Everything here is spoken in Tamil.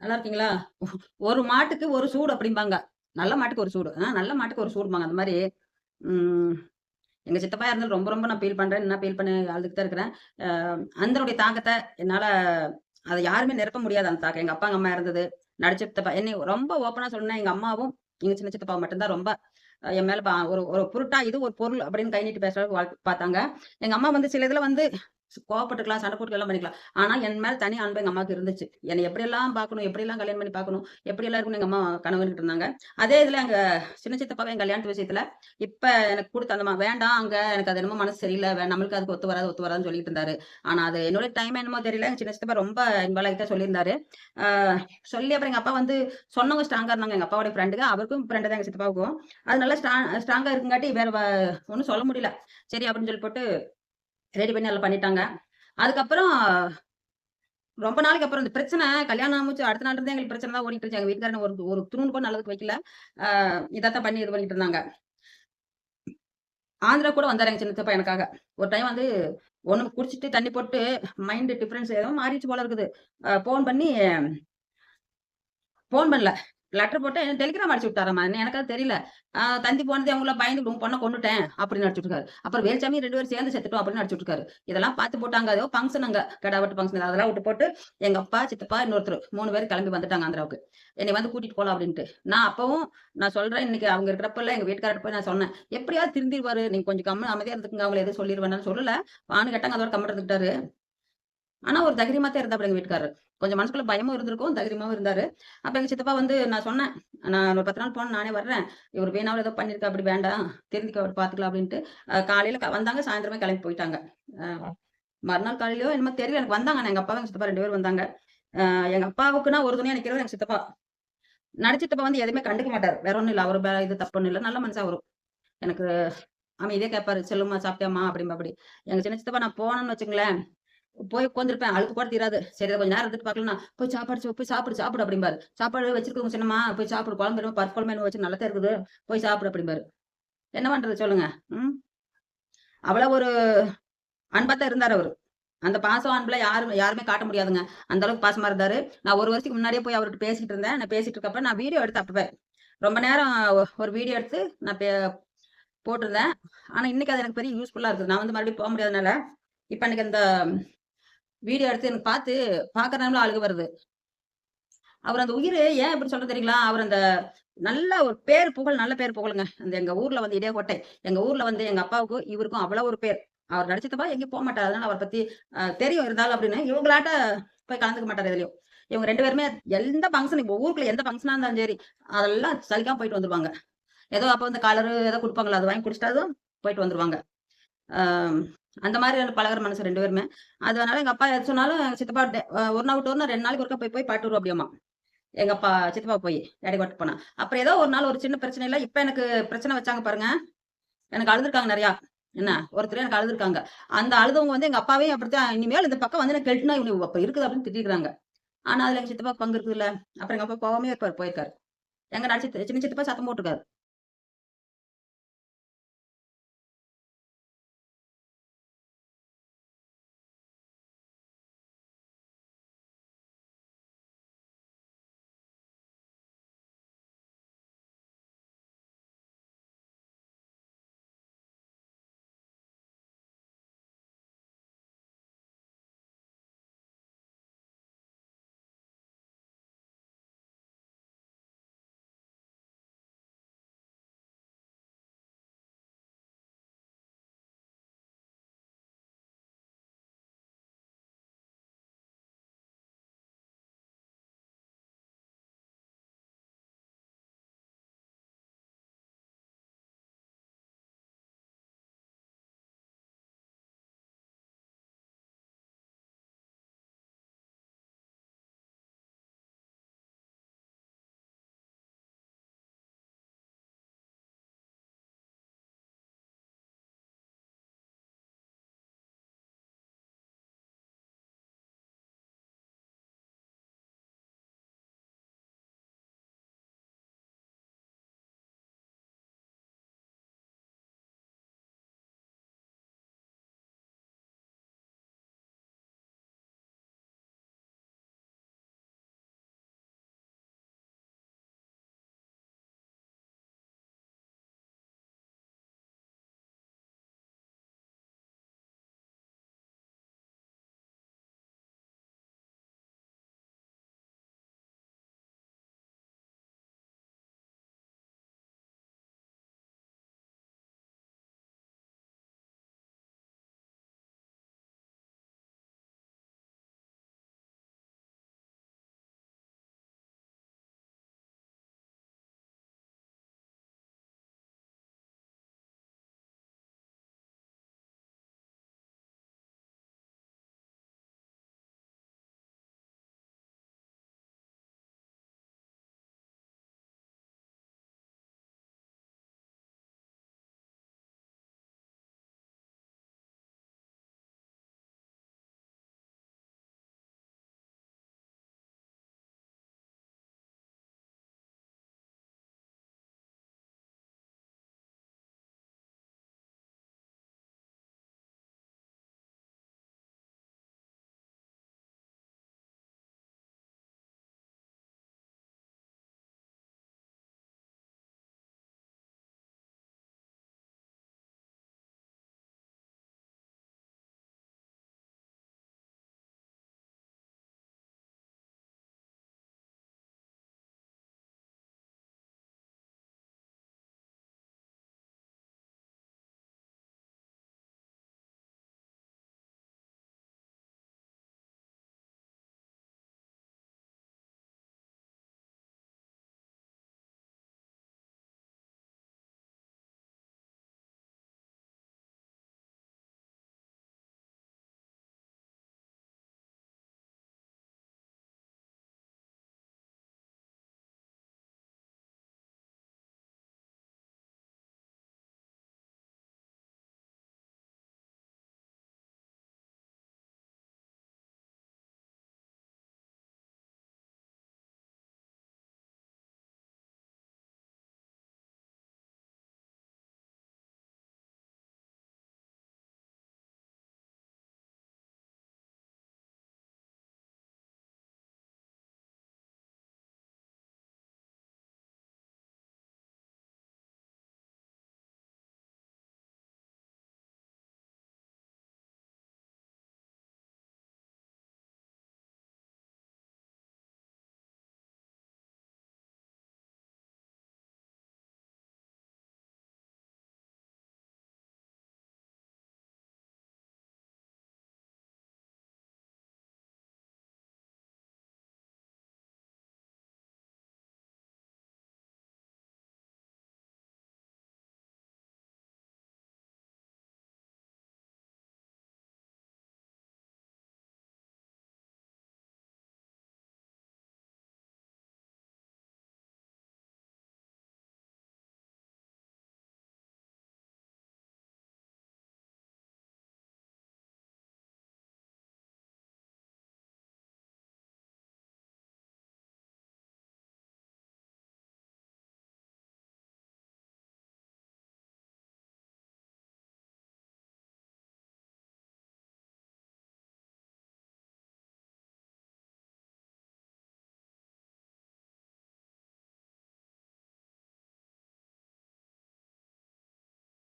நல்லா இருக்கீங்களா? ஒரு மாட்டுக்கு ஒரு சூடு அப்படிம்பாங்க. நல்ல மாட்டுக்கு ஒரு சூடு. நல்ல மாட்டுக்கு ஒரு சூடும்பாங்க. அந்த மாரி ம் எங்க சித்தப்பா இறந்தது ரொம்ப ரொம்ப நான் ஃபீல் பண்றேன். இன்னும் ஃபீல் பண்ணி அழுதுட்டு தான் இருக்கிறேன். அ அந்தனுடைய தாக்கத்த என்னால அத யாருமே நிரப்ப முடியாது அந்த தாக்கம். எங்க அப்பா, எங்க அம்மா இறந்தது, நடிச்ச சித்தப்பா என்னைய ரொம்ப ஓப்பனா சொல்லணும்னா எங்க அம்மாவும், எங்க சின்ன சித்தப்பாவும் மட்டும் தான் ரொம்ப என் மேல ஒரு ஒரு பொருட்டா இது ஒரு பொருள் அப்படின்னு கை நீட்டி பேசுற அளவுக்கு பார்த்தாங்க. எங்க அம்மா வந்து சில இதுல வந்து கோவப்பட்டுக்கலாம், சண்டை போட்டுக்கலாம் பண்ணிக்கலாம். ஆனா என் மேல தனி அன்பு எங்க அம்மாவுக்கு இருந்துச்சு. என்னை எப்படியெல்லாம் பார்க்கணும், எப்படியெல்லாம் கல்யாணம் பண்ணி பார்க்கணும், எப்படியெல்லாம் இருக்கணும்னு எங்க அம்மா கனவு கண்டுட்டு இருந்தாங்க. அதே இதுல எங்க சின்ன சித்தப்பாவும் என் கல்யாணத்து விஷயத்துல இப்ப எனக்கு குடுத்த அந்த வேண்டாம் அங்க எனக்கு அது என்னமோ மனசு சரியில்ல. நம்மளுக்கு அதுக்கு ஒத்து வராது, ஒத்து வராதுன்னு சொல்லிட்டு இருந்தாரு. ஆனா அது என்னோட டைம் என்னமோ தெரியல. எங்க சின்ன சித்தப்பா ரொம்ப இன்வால்வ் ஆகிட்டே சொல்லியிருந்தாரு. ஆ சொல்லி அப்புறம் எங்க அப்பா வந்து சொன்னவங்க ஸ்ட்ராங்கா இருந்தாங்க. எங்க அப்பாவோட ஃப்ரெண்டுங்க. அவருக்கும் ஃப்ரெண்டு தான் எங்க சித்தப்பாவுக்கும். அது நல்லா ஸ்ட்ராங்கா இருக்குங்காட்டி வேற ஒண்ணும் சொல்ல முடியல. சரி அப்படின்னு சொல்லி போட்டு ரெடி பண்ணி எல்லாம் பண்ணிட்டாங்க. அதுக்கப்புறம் ரொம்ப நாளைக்கு அப்புறம் இந்த பிரச்சனை கல்யாணம் ஆமுச்சு அடுத்த நாள் இருந்தே எங்களுக்கு பிரச்சனை தான் ஓடிட்டு இருந்துச்சு. எங்க வீட்டுக்காரங்க ஒரு ஒரு துரும்பு கூட நல்லதுக்கு வைக்கல. ஆ இதத்தான் பண்ணி இது பண்ணிட்டு இருந்தாங்க. ஆந்திரா கூட வந்தாரு எங்க சின்ன சித்தப்பா எனக்காக. ஒரு டைம் வந்து ஒண்ணு குடிச்சிட்டு தண்ணி போட்டு மைண்ட் டிஃபரன்ஸ் ஏதோ மாறிடுச்சு போல இருக்குது. ஃபோன் பண்ணி ஃபோன் பண்ணல. லெட்டர் போட்டு டெலிகிராம் அடிச்சு விட்டாராம்மா. எனக்கு அது தெரியல. தந்தி போனது அவங்கள பயந்து உன் பொண்ண கொன்னுட்டேன் அப்படின்னு அடிச்சு விட்டுருக்காரு. அப்புறம் வேலுச்சாமி 2 பேரும் சேர்ந்து செத்துட்டோம் அப்படின்னு அடிச்சு விட்டுருக்காரு. இதெல்லாம் பார்த்து போட்டாங்க. ஏதோ ஃபங்ஷன் அங்க. கெடா வெட்டு ஃபங்ஷன் அதெல்லாம் விட்டு போட்டு எங்க அப்பா, சித்தப்பா இன்னொருத்தர் 3 பேரும் கிளம்பி வந்துட்டாங்க ஆந்திராவுக்கு. என்னைய வந்து கூட்டிட்டு போலாம் அப்படின்ட்டு. நான் அப்பவும் நான் சொல்றேன் இன்னைக்கு அவங்க இருக்கிறப்பலாம் எங்க வீட்டுக்காரர்ட்ட போய் நான் சொன்னேன். எப்படியாவது திருந்திருவாரு. நீங்க கொஞ்சம் கம்முனு அமைதியா இருந்துக்குங்க. அவங்கள எதுவும் சொல்லிருவேன் வேணாம்னு சொல்லல. வான்னு கேட்டாங்க. அதோட கம்முனு இருந்துக்கிட்டாரு. ஆனா ஒரு தைரியமா தான் இருந்தாப்புல எங்க வீட்டுக்காரரு. கொஞ்சம் மனசுக்குள்ள பயமும் இருந்திருக்கும், தைரியமாவும் இருந்தாரு. அப்ப எங்க சித்தப்பா வந்து நான் சொன்னேன். நான் ஒரு 10 நாள் போனா நானே வர்றேன். இவரு வீணாவுல ஏதோ பண்ணியிருக்கா அப்படி வேண்டாம். திருந்திக்க பார்த்துக்கலாம் அப்படின்ட்டு. காலையில வந்தாங்க, சாயந்தரமே கிளம்பி போயிட்டாங்க. அ மறுநாள் காலையிலயோ என்னமோ தெரியல எனக்கு வந்தாங்க. ஆனா எங்க அப்பாவும், எங்க சித்தப்பா 2 பேரும் வந்தாங்க. எங்க அப்பாவுக்குன்னா ஒரு துணையா நிக்கிறவர் எங்க சித்தப்பா. சித்தப்பா வந்து எதுவுமே கண்டுக்க மாட்டாரு. வேற ஒண்ணும் இல்ல. அவரு இது தப்பு ஒண்ணும் இல்ல. நல்ல மனுஷன் அவரும். எனக்கு அமைதியா கேட்பாரு. "செல்லுமா சாப்பிட்டியாம்மா?" அப்படிம்பாப்படி. எங்க சின்ன சித்தப்பா நான் போனேன்னு வச்சுக்கங்களேன் போய் உட்கார்ந்திருப்பேன். அலுப்பு கூட தீராது. சரி கொஞ்ச நேரம் இருந்துட்டு பார்க்கலாம்னா, "போய் சாப்பாடு போய் சாப்பிடு, சாப்பிடு" அப்படிம்பாரு. "சாப்பாடு வச்சிருக்கோங்க சின்னம்மா, போய் சாப்பிடு. குழம்பு என்னமோ பருப்பு குழம்பு என்னமோ வச்சு நல்லா தான் இருக்குது. போய் சாப்பிடு" அப்படிம்பாரு. என்ன பண்றது சொல்லுங்க? ம். அவ்வளவு ஒரு அன்பா தான் இருந்தாரு அவரு. அந்த பாசம், அன்புல யாருமே காட்ட முடியாதுங்க. அந்த அளவுக்கு பாசமா இருந்தாரு. நான் 1 வருஷத்துக்கு முன்னாடியே போய் அவர்ட்ட பேசிட்டு இருந்தேன். நான் பேசிட்டு இருக்கப்ப நான் வீடியோ எடுத்தேன் அப்பவே. ரொம்ப நேரம் ஒரு வீடியோ எடுத்து நான் போட்டிருந்தேன். ஆனா இன்னைக்கு அது எனக்கு பெரிய யூஸ்ஃபுல்லா இருக்குது. நான் வந்து மறுபடியும் முடியாதனால, இப்ப எனக்கு அந்த வீடியோ எடுத்து எனக்கு பார்க்குற நேரம்ல அழுகை வருது. அவர் அந்த உயிரு ஏன் இப்படி சொல்றேன் தெரியுங்களா? அவர் அந்த நல்ல ஒரு பேர் புகழ், நல்ல பேர் புகழுங்க. அந்த எங்க ஊர்ல வந்து இடையக்கோட்டை. எங்க ஊர்ல வந்து எங்க அப்பாவுக்கும், இவருக்கும் அவ்வளோ ஒரு பேர். அவர் நடிச்சதப்பா எங்கேயும் போமாட்டாரு. அதனால அவர பத்தி தெரியும் இருந்தாலும் அப்படின்னு, இவங்களாட்ட போய் கலந்துக்க மாட்டாரு எதுலயும். இவங்க 2 பேருமே எந்த ஃபங்ஷன் இப்ப ஊருக்குள்ள எந்த ஃபங்ஷனா இருந்தாலும் சரி, அதெல்லாம் சலிக்காம போயிட்டு வந்துருவாங்க. ஏதோ அப்ப வந்து கலரு ஏதோ குடுப்பாங்கல்ல, அது வாங்கி குடிச்சிட்டாலும் போயிட்டு வந்துருவாங்க. அ அந்த மாரி பழகுற மனுஷன் 2 பேருமே. அதனால எங்க அப்பா எது சொன்னாலும் எங்க சித்தப்பா ஒரு நாள் விட்டு ஒரு நாள் 2 நாளைக்கு ஒருக்கா போய் போய் பாத்துட்டு வருவாப்பிடியாமா. எங்க அப்பா சித்தப்பா போயி, எடை போட்டு போனா. அப்புறம் ஏதோ ஒரு நாள் ஒரு சின்ன பிரச்சனையில இப்ப எனக்கு பிரச்சனை வச்சாங்க பாருங்க. எனக்கு அழுதுருக்காங்க நெறையா. என்ன, ஒருத்தர் எனக்கு அழுதுருக்காங்க. அந்த அழுதவங்க வந்து எங்க அப்பாவையும் அப்படித்தான் இனிமேல் இந்த பக்கம் வந்து எனக்கு கெட்டுனா இவனுக்கு அப்ப இருக்குது அப்படின்னு திட்டிருக்காங்க. ஆனா அதுல எங்க சித்தப்பாக்கு பங்கு இருக்குதுல்ல. அப்புறம் எங்க அப்பா போகாமயே இருப்பாரு, போயிருக்காரு. எங்க சின்ன சித்தப்பா சத்தம் போட்டுருக்காரு.